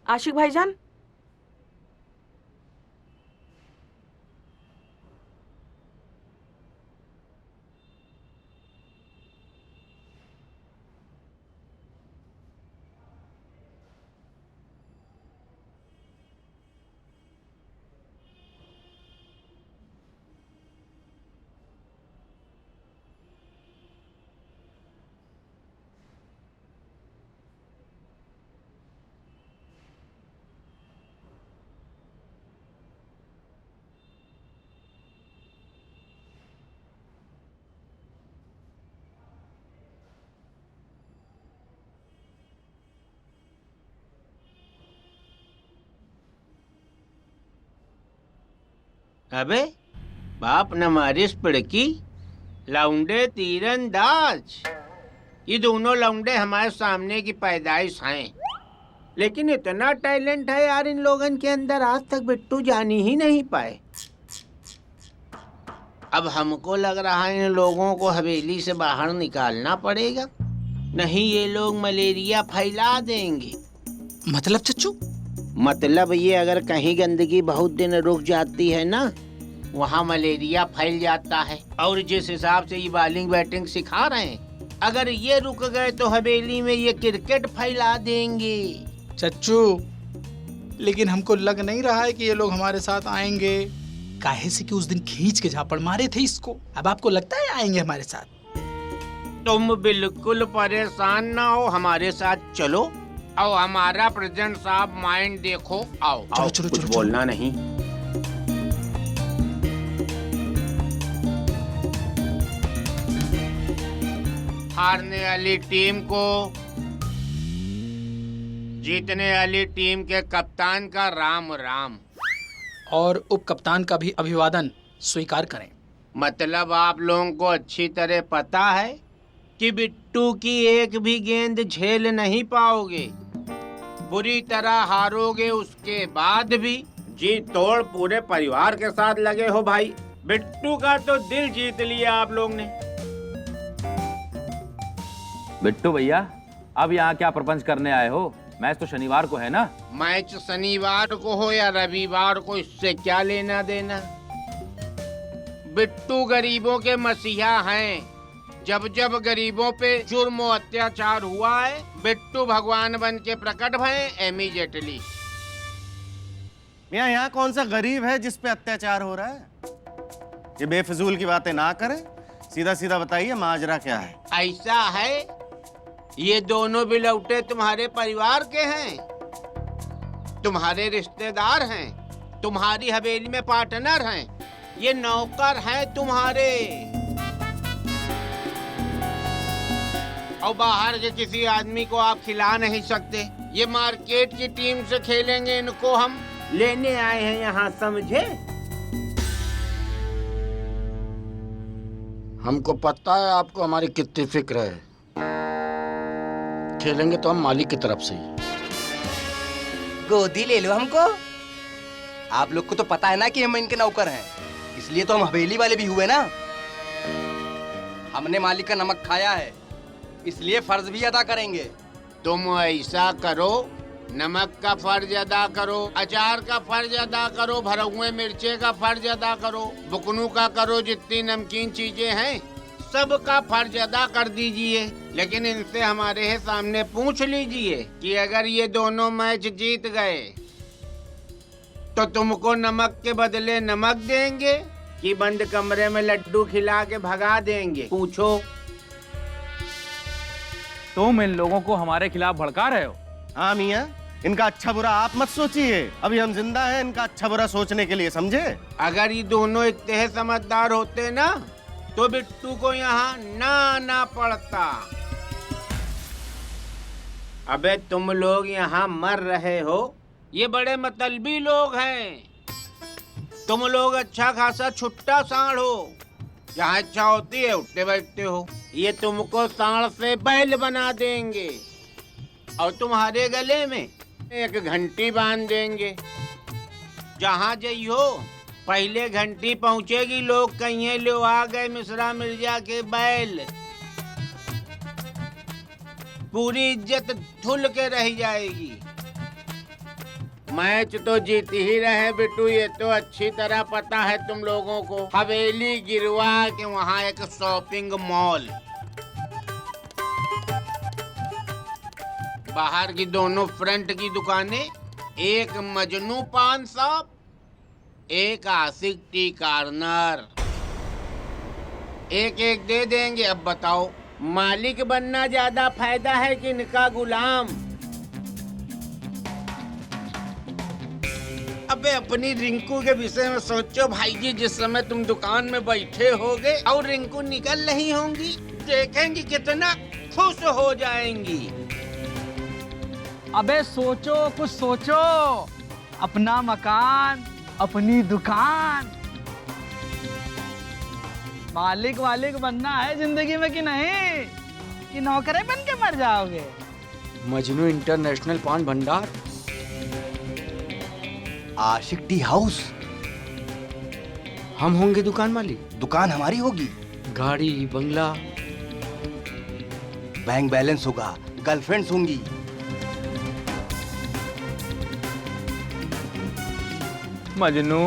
आशिक भाईजान, अबे बाप न मारिस पिड़की, लौंडे तीरंदाज। ये दोनों लौंडे हमारे सामने की पैदाइश हैं, लेकिन इतना टैलेंट है यार इन लोगन के अंदर, आज तक बिट्टू जान ही नहीं पाए। अब हमको लग रहा है इन लोगों को हवेली से बाहर निकालना पड़ेगा, नहीं ये लोग मलेरिया फैला देंगे। मतलब चच्चू? मतलब ये, अगर कहीं गंदगी बहुत दिन रुक जाती है ना, वहाँ मलेरिया फैल जाता है। और जिस हिसाब से ये बॉलिंग बैटिंग सिखा रहे हैं, अगर ये रुक गए तो हवेली में ये क्रिकेट फैला देंगे। चच्चू, लेकिन हमको लग नहीं रहा है कि ये लोग हमारे साथ आएंगे। काहे से कि उस दिन खींच के झापड़ मारे थे इसको। अब आपको लगता है आएंगे हमारे साथ? तुम बिल्कुल परेशान ना हो, हमारे साथ चलो और हमारा प्रेजेंट साहब माइंड देखो। आओ चलो, आओ, चलो, कुछ चलो, बोलना नहीं। हारने वाली टीम को जीतने वाली टीम के कप्तान का राम राम, और उप कप्तान का भी अभिवादन स्वीकार करें। मतलब आप लोगों को अच्छी तरह पता है कि बिट्टू की एक भी गेंद झेल नहीं पाओगे, बुरी तरह हारोगे। उसके बाद भी जी तोड़ पूरे परिवार के साथ लगे हो भाई। बिट्टू का तो दिल जीत लिया आप लोग ने। बिट्टू भैया, अब यहाँ क्या प्रपंच करने आए हो? मैच तो शनिवार को है ना? मैच शनिवार को हो या रविवार को, इससे क्या लेना देना। बिट्टू गरीबों के मसीहा हैं। जब जब गरीबों पे जुर्म और अत्याचार हुआ है, बिट्टू भगवान बन के प्रकट भये इमीडिएटली। मियां, यहाँ कौन सा गरीब है जिस पे अत्याचार हो रहा है? ये बेफिजूल की बातें ना करें, सीधा सीधा बताइए माजरा क्या है। ऐसा है, ये दोनों बिलौटे तुम्हारे परिवार के हैं, तुम्हारे रिश्तेदार हैं, तुम्हारी हवेली में पार्टनर हैं, ये नौकर हैं तुम्हारे। और बाहर के किसी आदमी को आप खिला नहीं सकते। ये मार्केट की टीम से खेलेंगे, इनको हम लेने आए हैं यहाँ, समझे? हमको पता है आपको हमारी कितनी फिक्र है। खेलेंगे तो हम मालिक की तरफ से ही। गोदी ले लो हमको। आप लोग को तो पता है ना कि हम इनके नौकर हैं, इसलिए तो हम हवेली वाले भी हुए ना। हमने मालिक का नमक खाया है, इसलिए फर्ज भी अदा करेंगे। तुम ऐसा करो, नमक का फर्ज अदा करो, अचार का फर्ज अदा करो, भरे हुए मिर्चे का फर्ज अदा करो, बुकनू का करो, जितनी नमकीन चीजें हैं सबका फर्ज अदा कर दीजिए। लेकिन इनसे हमारे सामने पूछ लीजिए कि अगर ये दोनों मैच जीत गए तो तुमको नमक के बदले नमक देंगे कि बंद कमरे में लड्डू खिला के भगा देंगे? पूछो। तुम इन लोगों को हमारे खिलाफ भड़का रहे हो। हाँ मियां, इनका अच्छा बुरा आप मत सोचिए, अभी हम जिंदा हैं इनका अच्छा बुरा सोचने के लिए, समझे? अगर ये दोनों इतने समझदार होते ना तो बिट्टू को यहाँ ना आना पड़ता। अबे तुम लोग यहाँ मर रहे हो, ये बड़े मतलबी लोग हैं। तुम लोग अच्छा खासा छुट्टा सांड हो, जहाँ इच्छा होती है उठते बैठते हो। ये तुमको सांड से बैल बना देंगे और तुम्हारे गले में एक घंटी बांध देंगे। जहाँ जइयो पहले घंटी पहुँचेगी, लोग कहिए लो आ गए मिश्रा मिर्जा के बैल। पूरी इज्जत धुल के रह जाएगी। मैच तो जीत ही रहे बिट्टू, ये तो अच्छी तरह पता है तुम लोगों को। हवेली गिरवा के वहाँ एक शॉपिंग मॉल, बाहर की दोनों फ्रंट की दुकानें, एक मजनू पान शॉप, एक आशिक टी कॉर्नर, एक एक दे देंगे। अब बताओ, मालिक बनना ज्यादा फायदा है कि इनका गुलाम? अबे अपनी रिंकू के विषय में सोचो भाई जी। जिस समय तुम दुकान में बैठे होगे और रिंकू निकल रही होंगी, देखेंगी कितना खुश हो जाएंगी। अबे सोचो, कुछ सोचो। अपना मकान, अपनी दुकान, मालिक वालिक बनना है जिंदगी में कि नहीं, कि नौकरे बन के मर जाओगे? मजनू इंटरनेशनल पान भंडार, आशिक टी हाउस, हम होंगे दुकान मालिक। दुकान हमारी होगी, गाड़ी, बंगला, बैंक बैलेंस होगा, गर्लफ्रेंड्स होंगी। मजनू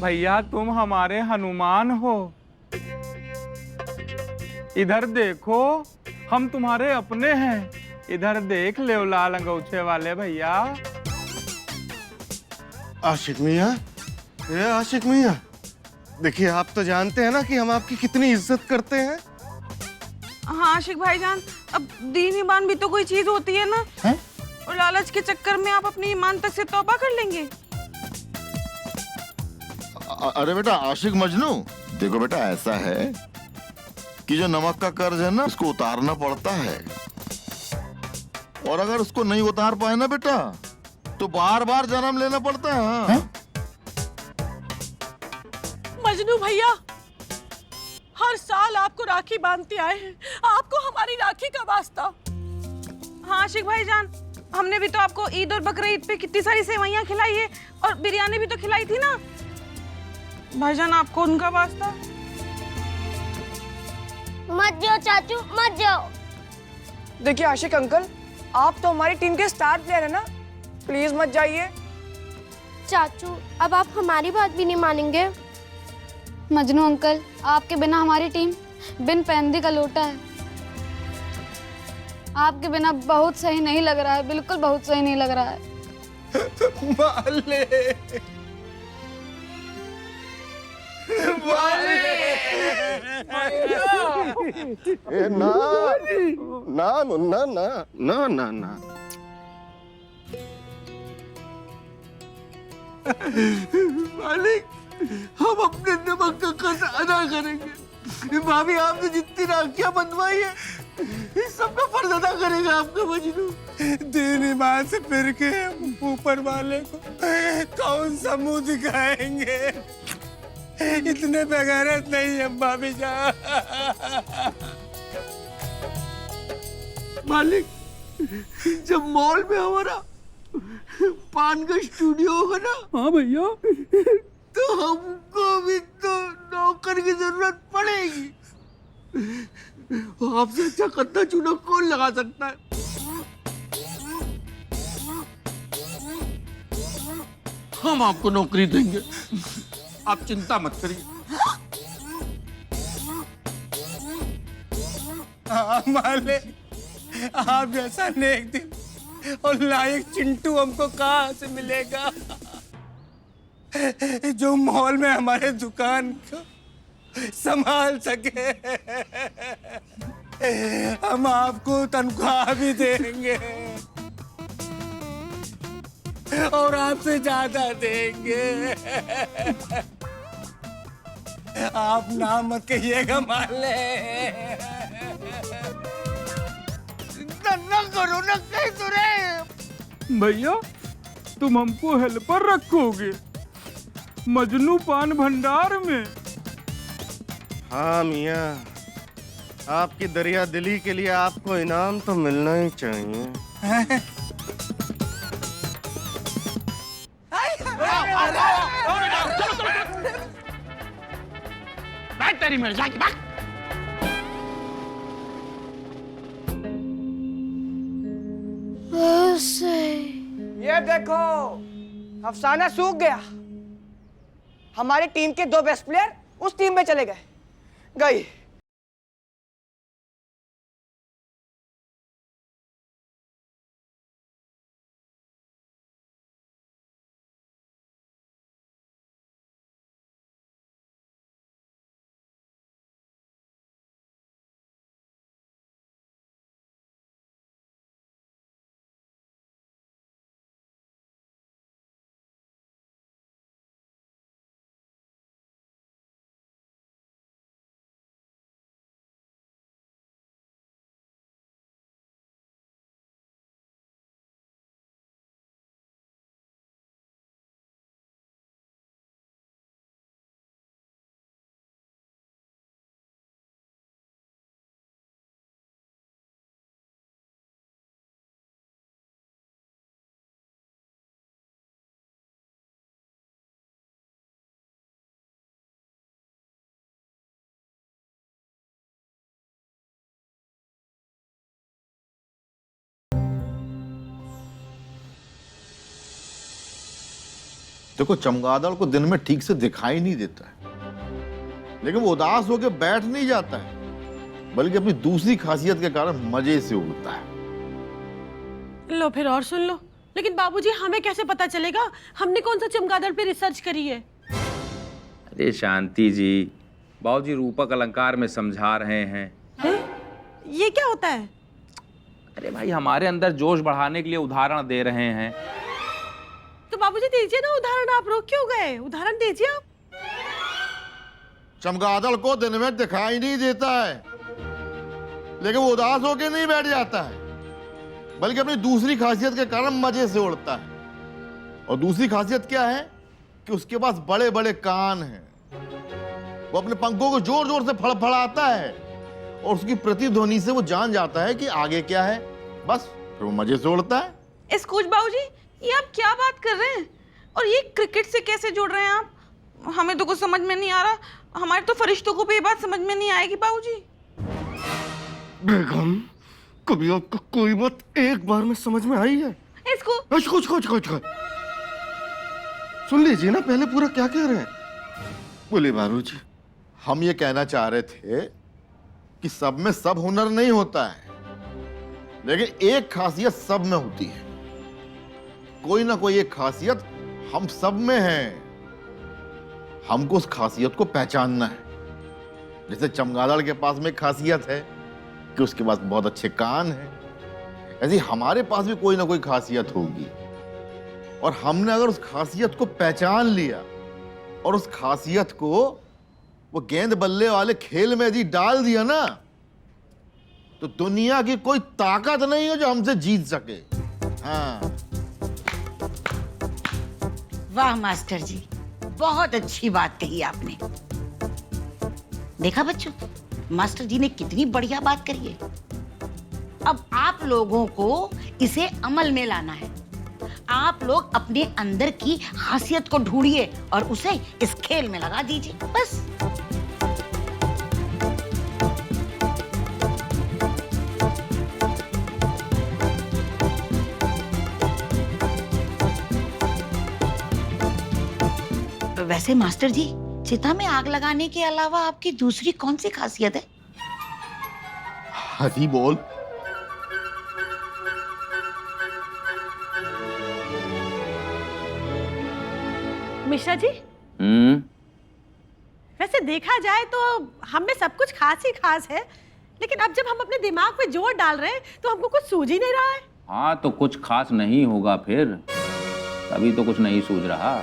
भैया, तुम हमारे हनुमान हो। इधर देखो, हम तुम्हारे अपने हैं। इधर देख ले लाल अंगूछे वाले भैया। आशिक मियाँ, ये आशिक मियाँ, देखिए आप तो जानते हैं ना कि हम आपकी कितनी इज्जत करते हैं। हाँ आशिक भाईजान, अब दीन ईमान भी तो कोई चीज होती है ना। है? और लालच के चक्कर में आप अपनी ईमान तक से तौबा कर लेंगे। अरे बेटा आशिक मजनू, देखो बेटा ऐसा है कि जो नमक का कर्ज है ना, उसको उतारना पड़ता है। और अगर उसको नहीं उतार पाए ना बेटा, तो बार बार जन्म लेना पड़ता है। हाँ? मजनू भैया, हर साल आपको राखी बांधते आए हैं, आपको हमारी राखी का वास्ता। हाँ आशिक भाईजान, हमने भी तो आपको ईद और बकरीद पे कितनी सारी सेवइयां खिलाई है और बिरयानी भी तो खिलाई थी ना। भाईजान आपको उनका वास्ता। मत जाओ चाचू, मत जाओ। देखिए आशिक अंकल, आप तो हमारी टीम के स्टार प्लेयर है ना, प्लीज मत जाइए। चाचू अब आप हमारी बात भी नहीं मानेंगे। मजनू अंकल, आपके बिना हमारी टीम बिन पैंदी का लोटा है। आपके बिना बहुत सही नहीं लग रहा है, बिल्कुल बहुत सही नहीं लग रहा है। माले, ए, ना ना मुन्ना, ना ना ना ना। मालिक, हम अपने नमक का कर्ज अदा करेंगे। भाभी आपने जितनी राखियां बंधवाई है, इस सबका फर्ज अदा करेगा आपका मजनू। दीन ईमान से फिर के ऊपर वाले को कौन सा मुंह दिखाएंगे? इतने बेगैरत नहीं है भाभी जान। मालिक, जब मॉल में हमारा पान का स्टूडियो होगा ना, हाँ भैया, तो हमको भी तो नौकर की जरूरत पड़ेगी। आपसे अच्छा कद्दा चूना कौन लगा सकता है? हम आपको नौकरी देंगे, आप चिंता मत करिए। माले, आप जैसा नेक दिल और लायक चिंटू हमको कहाँ से मिलेगा, जो मॉल में हमारे दुकान को संभाल सके। हम आपको तनख्वाह भी देंगे और आपसे ज्यादा देंगे। आप नाम मत कहिएगा माले। न करो न कह तो रहे भैया, तुम हमको हेल्पर रखोगे मजनू पान भंडार में? हाँ मियाँ, आपकी दरिया दिली के लिए आपको इनाम तो मिलना ही चाहिए। तेरी मिर्जा की बात। देखो, अफसाना सूख गया। हमारी टीम के 2 बेस्ट प्लेयर उस टीम में चले गई। देखो, चमगादड़ को दिन में ठीक से दिखाई नहीं देता है, लेकिन वो उदास होकर बैठ नहीं जाता है, बल्कि अपनी दूसरी खासियत के कारण मजे से उड़ता है। लो फिर और सुन लो। लेकिन बाबूजी, हमें कैसे पता चलेगा? हमने कौन सा चमगादड़ पे रिसर्च करी है? अरे शांति जी, बाबूजी रूपक अलंकार में समझा रहे हैं। ये क्या होता है? अरे भाई, हमारे अंदर जोश बढ़ाने के लिए उदाहरण दे रहे हैं। तो बाबूजी दीजिए ना उदाहरण, आप रोक क्यों गए? उदाहरण दीजिए आप। चमगादड़ को दिन में दिखाई नहीं देता है, लेकिन वो उदास होकर नहीं बैठ जाता है, बल्कि अपनी दूसरी खासियत के कारण मजे से उड़ता है। और दूसरी खासियत क्या है कि उसके पास बड़े बड़े कान हैं। वो अपने पंखों को जोर जोर से फड़फड़ाता है और उसकी प्रतिध्वनि से वो जान जाता है कि आगे क्या है। बस फिर वो मजे से उड़ता है। इसकूच बाबूजी, ये आप क्या बात कर रहे हैं? और ये क्रिकेट से कैसे जोड़ रहे हैं आप? हमें तो कुछ समझ में नहीं आ रहा। हमारे तो फरिश्तों को भी ये बात समझ में नहीं आएगी बाबूजी। बेगम, कभी आपको कोई बात एक बार में समझ में आई है? इसको कुछ सुन लीजिए ना, पहले पूरा क्या कह रहे हैं। बोले बाबूजी। हम ये कहना चाह रहे थे कि सब में सब हुनर नहीं होता है, लेकिन एक खासियत सब में होती है। कोई ना कोई एक खासियत हम सब में है। हमको उस खासियत को पहचानना है। जैसे चमगादड़ के पास में एक खासियत है कि उसके पास बहुत अच्छे कान हैं, ऐसे हमारे पास भी कोई ना कोई खासियत होगी। और हमने अगर उस खासियत को पहचान लिया और उस खासियत को वो गेंद बल्ले वाले खेल में यदि डाल दिया ना, तो दुनिया की कोई ताकत नहीं है जो हमसे जीत सके। हाँ। वाह मास्टर जी, बहुत अच्छी बात कही आपने। देखा बच्चों, मास्टर जी ने कितनी बढ़िया बात करी है। अब आप लोगों को इसे अमल में लाना है। आप लोग अपने अंदर की खासियत को ढूंढिए और उसे इस खेल में लगा दीजिए, बस। वैसे मास्टर जी, चिता में आग लगाने के अलावा आपकी दूसरी कौन सी खासियत है? हरी बोल। मिश्रा जी, वैसे देखा जाए तो हम में सब कुछ खास ही खास है, लेकिन अब जब हम अपने दिमाग पे जोर डाल रहे हैं तो हमको कुछ सूझ ही नहीं रहा है। हाँ, तो कुछ खास नहीं होगा फिर, तभी तो कुछ नहीं सूझ रहा।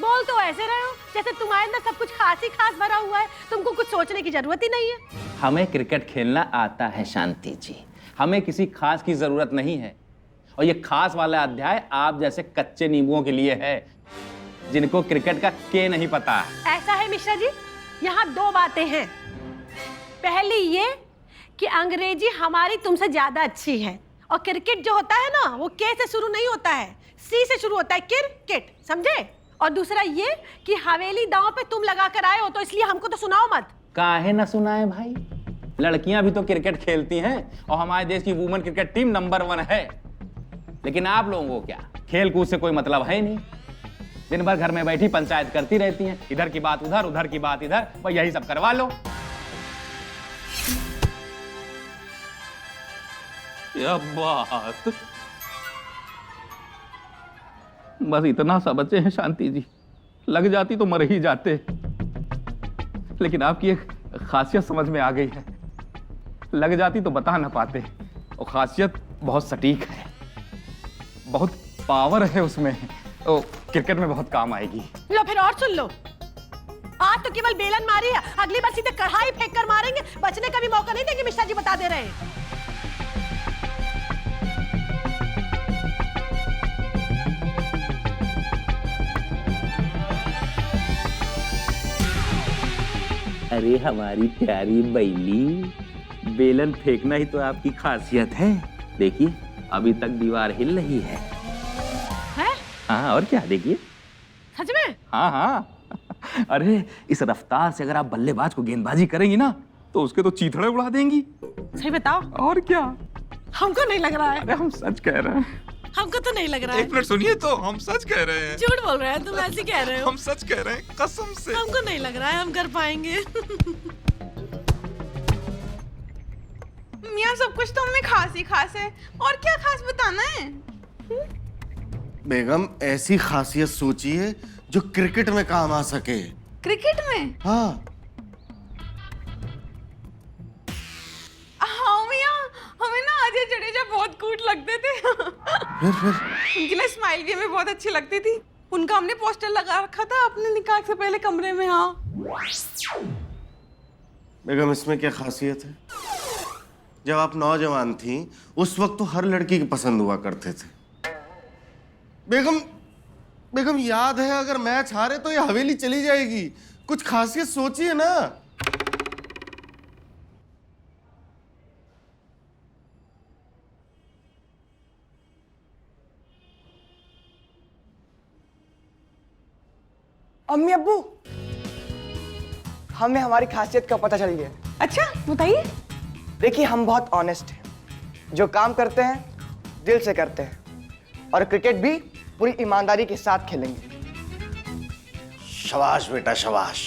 बोल तो ऐसे रहे हो जैसे तुम्हारे अंदर सब कुछ खास ही खास भरा हुआ है, तुमको कुछ सोचने की जरूरत ही नहीं है। हमें क्रिकेट खेलना आता है शांति जी, हमें किसी खास की जरूरत नहीं है। और ये खास वाला अध्याय आप जैसे कच्चे नींबुओं के लिए है, जिनको क्रिकेट का के नहीं पता। ऐसा है मिश्रा जी, यहाँ 2 बातें हैं। पहली ये कि अंग्रेजी हमारी तुमसे ज्यादा अच्छी है, और क्रिकेट जो होता है ना, वो के से शुरू नहीं होता है, सी से शुरू होता है, क्रिकेट, समझे? और दूसरा ये कि हवेली दांव पे तुम लगा कर आए हो, तो इसलिए हमको तो सुनाओ मत। काहे ना सुनाए भाई, लड़कियां भी तो क्रिकेट खेलती हैं और हमारे देश की वुमेन क्रिकेट टीम नंबर 1 है। लेकिन आप लोगों को क्या, खेल कूद से कोई मतलब है नहीं। दिन भर घर में बैठी पंचायत करती रहती हैं, इधर की बात उधर, उधर की बात इधर, बस यही सब करवा लो। क्या बात, बस इतना सा बचे हैं शांति जी, लग जाती तो मर ही जाते। लेकिन आपकी एक खासियत समझ में आ गई है, लग जाती तो बता ना पाते। और खासियत बहुत सटीक है, बहुत पावर है उसमें, तो क्रिकेट में बहुत काम आएगी। लो फिर और सुन लो, आज तो केवल बेलन मारी है, अगली बार सीधे कढ़ाई फेंक कर मारेंगे, बचने का भी मौका नहीं देंगे। मिश्रा जी बता दे रहे हैं। अरे हमारी प्यारी बैली, बेलन फेंकना ही तो आपकी खासियत है। देखिए अभी तक दीवार हिल रही है। हाँ और क्या, देखिए। सच में? हाँ हाँ। अरे इस रफ्तार से अगर आप बल्लेबाज को गेंदबाजी करेंगी ना, तो उसके तो चीथड़े उड़ा देंगी। सही बताओ। और क्या, हमको नहीं लग रहा है। अरे हम सच कह रहे हैं। हमको तो नहीं लग रहा है। एक मिनट सुनिए तो, हम सच कह रहे हैं। झूठ बोल रहे हैं तुम, ऐसे कह रहे हो। हम सच कह रहे हैं कसम से। हमको नहीं लग रहा है हम कर पाएंगे। मियाँ सब कुछ तो हमें खास ही खास है, और क्या खास बताना है? बेगम ऐसी खासियत सोचिए जो क्रिकेट में काम आ सके। क्रिकेट में? हाँ हाँ मियाँ, हमें ना अजय जडेजा बहुत कूट लगते थे। फिर उनकी ना स्माइल भी हमें बहुत अच्छी लगती थी। उनका हमने पोस्टर लगा रखा था अपने निकाह से पहले कमरे में। हाँ बेगम इसमें क्या खासियत है? जब आप नौजवान थी उस वक्त तो हर लड़की की पसंद हुआ करते थे। बेगम याद है, अगर मैच हारे तो ये हवेली चली जाएगी। कुछ खासियत सोचिए ना। अम्मी अब्बू, हमें हमारी खासियत का पता चल गया। अच्छा बताइए। देखिए हम बहुत ऑनेस्ट हैं, जो काम करते हैं दिल से करते हैं, और क्रिकेट भी पूरी ईमानदारी के साथ खेलेंगे। शाबाश बेटा शाबाश।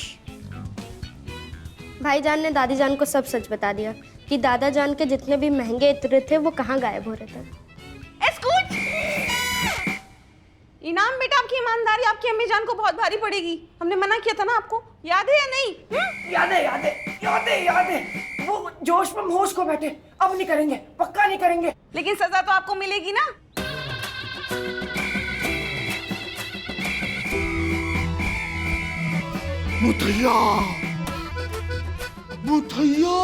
भाईजान ने दादी जान को सब सच बता दिया कि दादा जान के जितने भी महंगे इत्र थे वो कहाँ गायब हो रहे थे। इनाम बेटा, आपकी ईमानदारी आपकी अम्मी जान को बहुत भारी पड़ेगी। हमने मना किया था ना आपको, याद है या नहीं? याद है। वो जोश में होश को बैठे, अब नहीं करेंगे, पक्का नहीं करेंगे। लेकिन सजा तो आपको मिलेगी ना। मुथैया, मुथैया,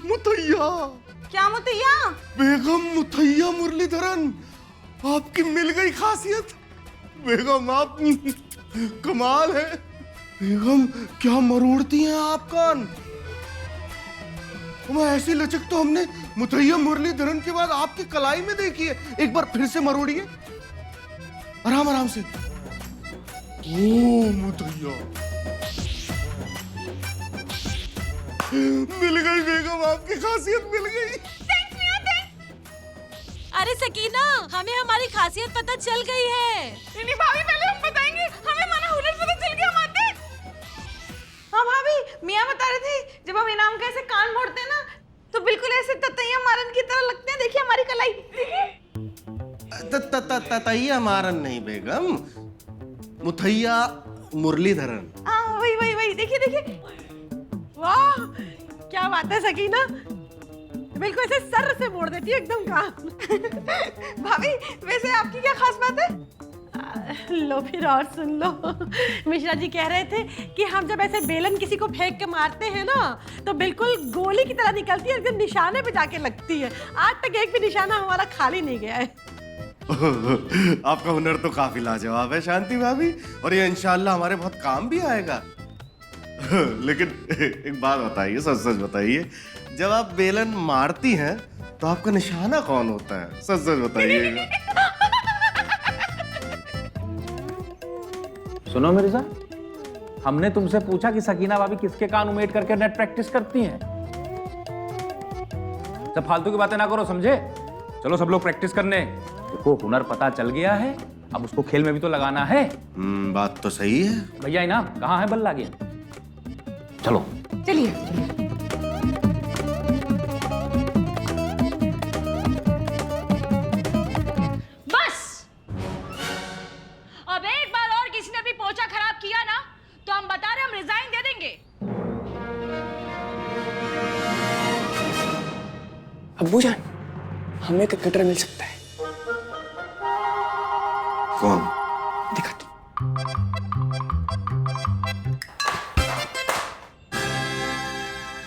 मुथैया। क्या मुतैया? बेगम मुथैया मुरलीधरन, आपकी मिल गई खासियत। बेगम आप कमाल है। बेगम क्या मरोड़ती हैं आप कान। मैं ऐसी लचक तो हमने मुथैया मुरलीधरन के बाद आपकी कलाई में देखी है। एक बार फिर से मरोड़िए, आराम आराम से। ओ मुथैया, मिल गई बेगम, आपकी खासियत मिल गई। अरे सकीना, हमें हमारी खासियत पता चल गई है। नहीं भाभी, पहले हम बताएंगे। हमें हमारा हुनर पता चल गया माते। हाँ भाभी, मियाँ बता रहे थे जब हम इनाम का ऐसे कान मोड़ते हैं ना, तो बिल्कुल ऐसे ततैया मारन की तरह लगते हैं। देखिए हमारी कलाई, देखिए। ततैया मारन नहीं बेगम, मुथैया मुरलीधरन। हाँ वही देखिए। वाह क्या बात है सकीना, बिल्कुल ऐसे सर से मोड़ देती है एकदम कान। भाभी वैसे आपकी क्या खास बात है? लो फिर और सुन लो। मिश्रा जी कह रहे थे कि हम जब ऐसे बेलन किसी को फेंक के मारते हैं ना, तो बिल्कुल गोली की तरह निकलती है, एकदम निशाने पे जाके लगती है। आज तक एक भी निशाना हमारा खाली नहीं गया है। आपका हुनर तो काफी लाजवाब है शांति भाभी, और ये इंशाल्लाह हमारे बहुत काम भी आएगा। लेकिन एक बात बताइए, सच सच बताइए, जब आप बेलन मारती हैं तो आपका निशाना कौन होता है? सच सच बताइएगा। सुनो मिर्जा, हमने तुमसे पूछा कि सकीना भाभी किसके कान उमेट करके नेट प्रैक्टिस करती हैं। सब फालतू की बातें ना करो, समझे? चलो सब लोग प्रैक्टिस करने। देखो हुनर पता चल गया है, अब उसको खेल में भी तो लगाना है। बात तो सही है। भैया इनाम कहाँ है बल्ला गेंद? चलो चलिए बस अब एक बार और किसी ने भी पोछा खराब किया ना तो हम बता रहे हम रिजाइन दे देंगे। अब्बू जान, हमें क्रिकेटर मिल सकता है। कौन? दिखा दो।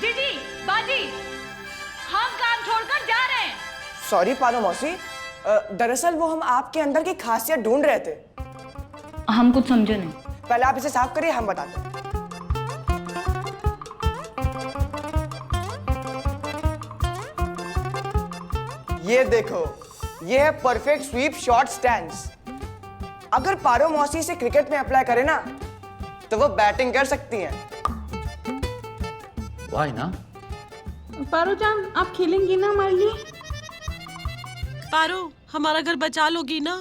जीजी, बाजी, हम काम छोड़कर जा रहे हैं। सॉरी पारो मौसी, दरअसल वो हम आपके अंदर की खासियत ढूंढ रहे थे। हम कुछ समझे नहीं। पहले आप इसे साफ करिए, हम बताते हैं। ये देखो, ये है परफेक्ट स्वीप शॉट स्टैंस। अगर पारो मौसी से क्रिकेट में अप्लाई करे ना तो वो बैटिंग कर सकती हैं। वाह ना। पारो जान, आप खेलेंगी ना हमारे लिए? पारो, हमारा घर बचा लोगी ना?